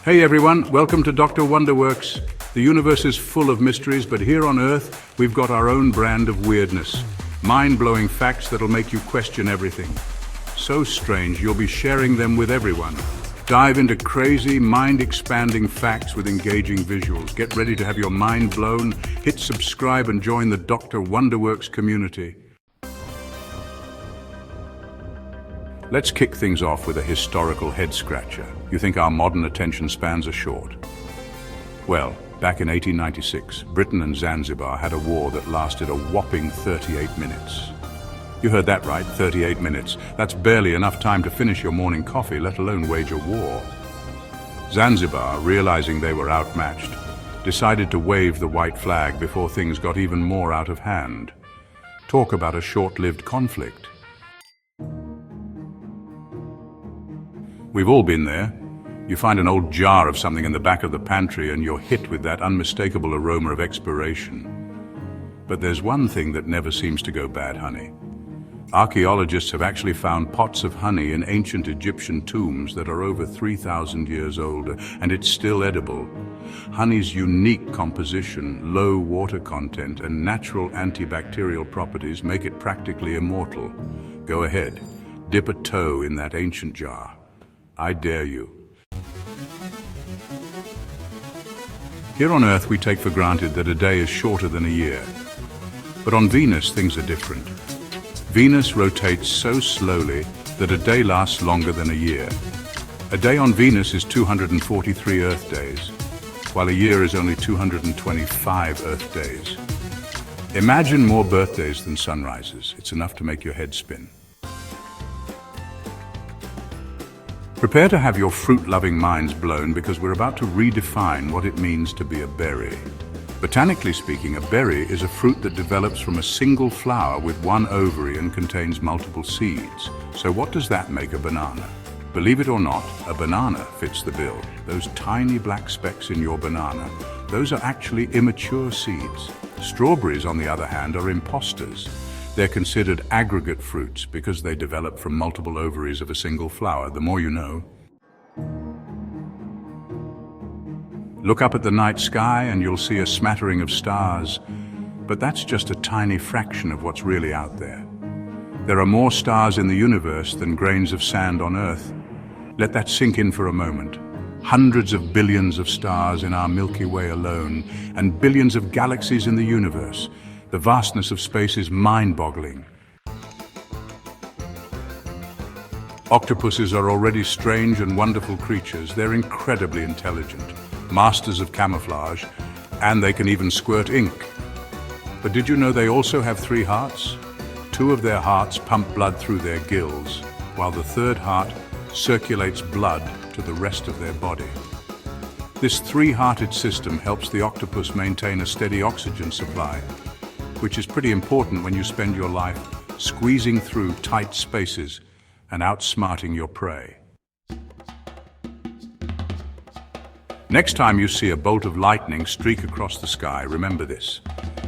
Hey everyone, welcome to Dr. Wonderworks. The universe is full of mysteries, but here on Earth, we've got our own brand of weirdness. Mind-blowing facts that'll make you question everything. So strange, you'll be sharing them with everyone. Dive into crazy, mind-expanding facts with engaging visuals. Get ready to have your mind blown. Hit subscribe and join the Dr. Wonderworks community. Let's kick things off with a historical head-scratcher. You think our modern attention spans are short? Well, back in 1896, Britain and Zanzibar had a war that lasted a whopping 38 minutes. You heard that right, 38 minutes. That's barely enough time to finish your morning coffee, let alone wage a war. Zanzibar, realizing they were outmatched, decided to wave the white flag before things got even more out of hand. Talk about a short-lived conflict. We've all been there. You find an old jar of something in the back of the pantry and you're hit with that unmistakable aroma of expiration. But there's one thing that never seems to go bad, honey. Archaeologists have actually found pots of honey in ancient Egyptian tombs that are over 3,000 years old, and it's still edible. Honey's unique composition, low water content, and natural antibacterial properties make it practically immortal. Go ahead, dip a toe in that ancient jar. I dare you. Here on Earth, we take for granted that a day is shorter than a year. But on Venus, things are different. Venus rotates so slowly that a day lasts longer than a year. A day on Venus is 243 Earth days, while a year is only 225 Earth days. Imagine more birthdays than sunrises. It's enough to make your head spin. Prepare to have your fruit-loving minds blown because we're about to redefine what it means to be a berry. Botanically speaking, a berry is a fruit that develops from a single flower with one ovary and contains multiple seeds. So what does that make a banana? Believe it or not, a banana fits the bill. Those tiny black specks in your banana, those are actually immature seeds. Strawberries, on the other hand, are imposters. They're considered aggregate fruits because they develop from multiple ovaries of a single flower. The more you know. Look up at the night sky and you'll see a smattering of stars, but that's just a tiny fraction of what's really out there. There are more stars in the universe than grains of sand on Earth. Let that sink in for a moment. Hundreds of billions of stars in our Milky Way alone, and billions of galaxies in the universe. The vastness of space is mind-boggling. Octopuses are already strange and wonderful creatures. They're incredibly intelligent, masters of camouflage, and they can even squirt ink. But did you know they also have 3 hearts? 2 of their hearts pump blood through their gills, while the 3rd heart circulates blood to the rest of their body. This 3-hearted system helps the octopus maintain a steady oxygen supply, which is pretty important when you spend your life squeezing through tight spaces and outsmarting your prey. Next time you see a bolt of lightning streak across the sky, remember this.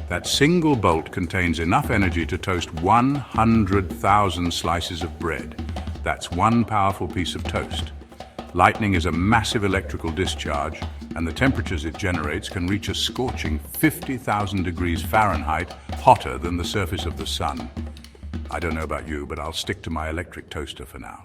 That single bolt contains enough energy to toast 100,000 slices of bread. That's one powerful piece of toast. Lightning is a massive electrical discharge, and the temperatures it generates can reach a scorching 50,000 degrees Fahrenheit, hotter than the surface of the sun. I don't know about you, but I'll stick to my electric toaster for now.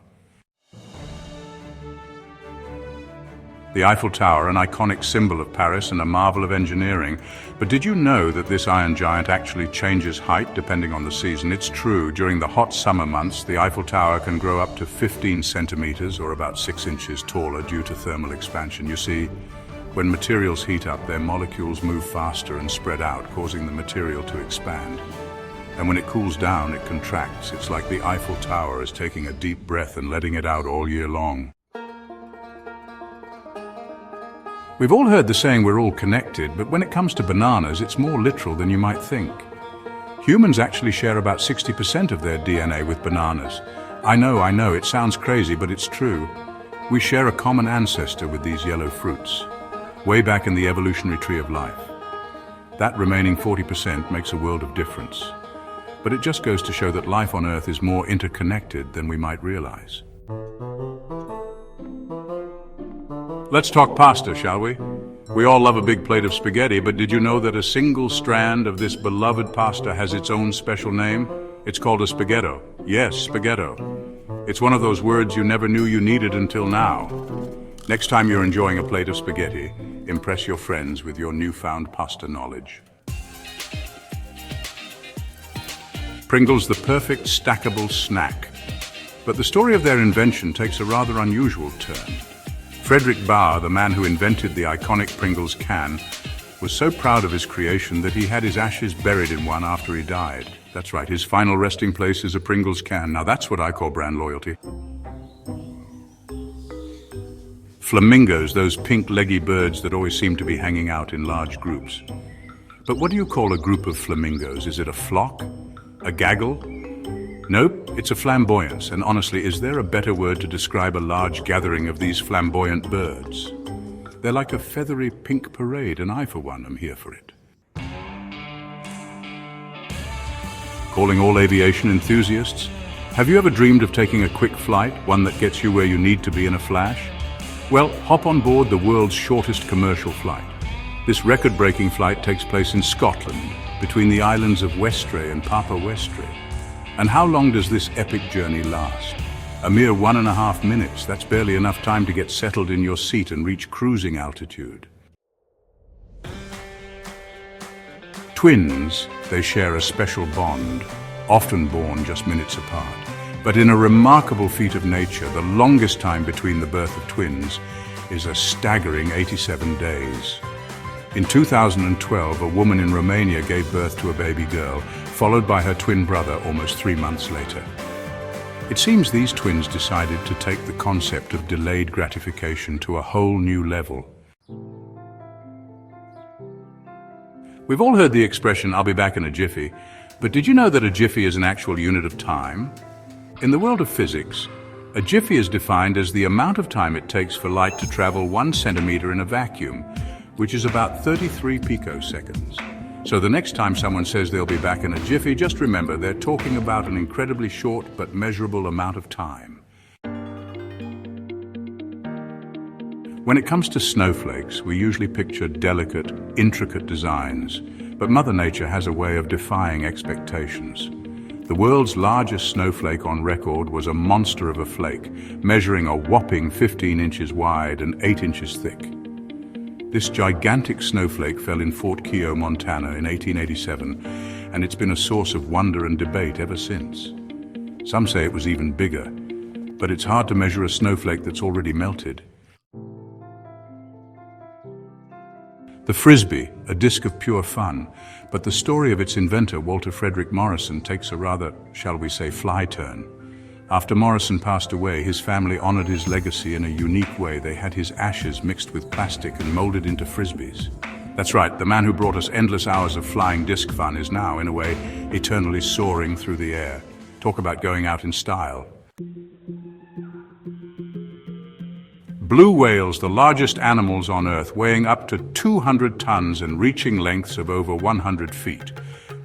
The Eiffel Tower, an iconic symbol of Paris and a marvel of engineering. But did you know that this iron giant actually changes height depending on the season? It's true, during the hot summer months, the Eiffel Tower can grow up to 15 centimeters or about 6 inches taller due to thermal expansion. You see, when materials heat up, their molecules move faster and spread out, causing the material to expand. And when it cools down, it contracts. It's like the Eiffel Tower is taking a deep breath and letting it out all year long. We've all heard the saying we're all connected, but when it comes to bananas, it's more literal than you might think. Humans actually share about 60% of their DNA with bananas. I know, it sounds crazy, but it's true. We share a common ancestor with these yellow fruits, way back in the evolutionary tree of life. That remaining 40% makes a world of difference. But it just goes to show that life on Earth is more interconnected than we might realize. Let's talk pasta, shall we? We all love a big plate of spaghetti, but did you know that a single strand of this beloved pasta has its own special name? It's called a spaghetto. Yes, spaghetto. It's one of those words you never knew you needed until now. Next time you're enjoying a plate of spaghetti, impress your friends with your newfound pasta knowledge. Pringles, the perfect stackable snack. But the story of their invention takes a rather unusual turn. Frederick Bauer, the man who invented the iconic Pringles can, was so proud of his creation that he had his ashes buried in one after he died. That's right, his final resting place is a Pringles can. Now that's what I call brand loyalty. Flamingos, those pink leggy birds that always seem to be hanging out in large groups. But what do you call a group of flamingos? Is it a flock? A gaggle? Nope, it's a flamboyance, and honestly, is there a better word to describe a large gathering of these flamboyant birds? They're like a feathery pink parade, and I, for one, am here for it. Calling all aviation enthusiasts, have you ever dreamed of taking a quick flight, one that gets you where you need to be in a flash? Well, hop on board the world's shortest commercial flight. This record-breaking flight takes place in Scotland, between the islands of Westray and Papa Westray. And how long does this epic journey last? A mere 1.5 minutes. That's barely enough time to get settled in your seat and reach cruising altitude. Twins, they share a special bond, often born just minutes apart. But in a remarkable feat of nature, the longest time between the birth of twins is a staggering 87 days. In 2012, a woman in Romania gave birth to a baby girl, followed by her twin brother almost 3 months later. It seems these twins decided to take the concept of delayed gratification to a whole new level. We've all heard the expression, "I'll be back in a jiffy," but did you know that a jiffy is an actual unit of time? In the world of physics, a jiffy is defined as the amount of time it takes for light to travel 1 centimeter in a vacuum, which is about 33 picoseconds. So the next time someone says they'll be back in a jiffy, just remember they're talking about an incredibly short but measurable amount of time. When it comes to snowflakes, we usually picture delicate, intricate designs, but Mother Nature has a way of defying expectations. The world's largest snowflake on record was a monster of a flake, measuring a whopping 15 inches wide and 8 inches thick. This gigantic snowflake fell in Fort Keogh, Montana in 1887, and it's been a source of wonder and debate ever since. Some say it was even bigger, but it's hard to measure a snowflake that's already melted. The Frisbee, a disc of pure fun, but the story of its inventor, Walter Frederick Morrison, takes a rather, shall we say, fly turn. After Morrison passed away, his family honored his legacy in a unique way. They had his ashes mixed with plastic and molded into Frisbees. That's right, the man who brought us endless hours of flying disc fun is now, in a way, eternally soaring through the air. Talk about going out in style. Blue whales, the largest animals on Earth, weighing up to 200 tons and reaching lengths of over 100 feet.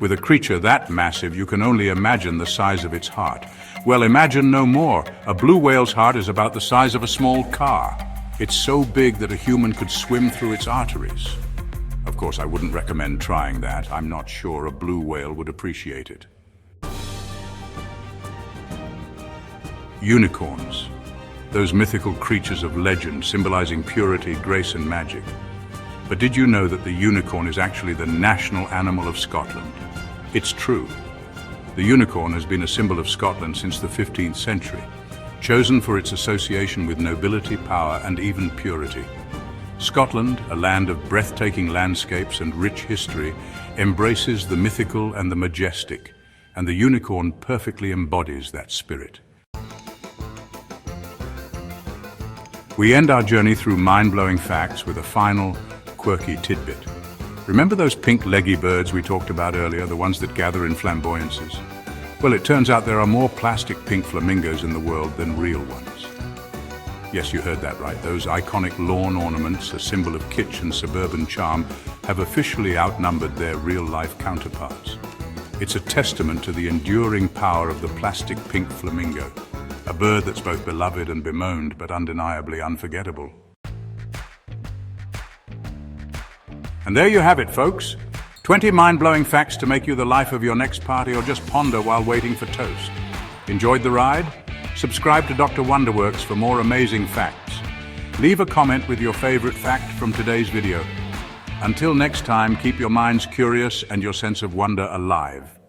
With a creature that massive, you can only imagine the size of its heart. Well, imagine no more. A blue whale's heart is about the size of a small car. It's so big that a human could swim through its arteries. Of course, I wouldn't recommend trying that. I'm not sure a blue whale would appreciate it. Unicorns. Those mythical creatures of legend symbolizing purity, grace, and magic. But did you know that the unicorn is actually the national animal of Scotland? It's true. The unicorn has been a symbol of Scotland since the 15th century, chosen for its association with nobility, power, and even purity. Scotland, a land of breathtaking landscapes and rich history, embraces the mythical and the majestic, and the unicorn perfectly embodies that spirit. We end our journey through mind-blowing facts with a final, quirky tidbit. Remember those pink leggy birds we talked about earlier, the ones that gather in flamboyances? Well, it turns out there are more plastic pink flamingos in the world than real ones. Yes, you heard that right. Those iconic lawn ornaments, a symbol of kitsch and suburban charm, have officially outnumbered their real-life counterparts. It's a testament to the enduring power of the plastic pink flamingo. A bird that's both beloved and bemoaned, but undeniably unforgettable. And there you have it, folks. 20 mind-blowing facts to make you the life of your next party or just ponder while waiting for toast. Enjoyed the ride? Subscribe to Dr. Wonderworks for more amazing facts. Leave a comment with your favorite fact from today's video. Until next time, keep your minds curious and your sense of wonder alive.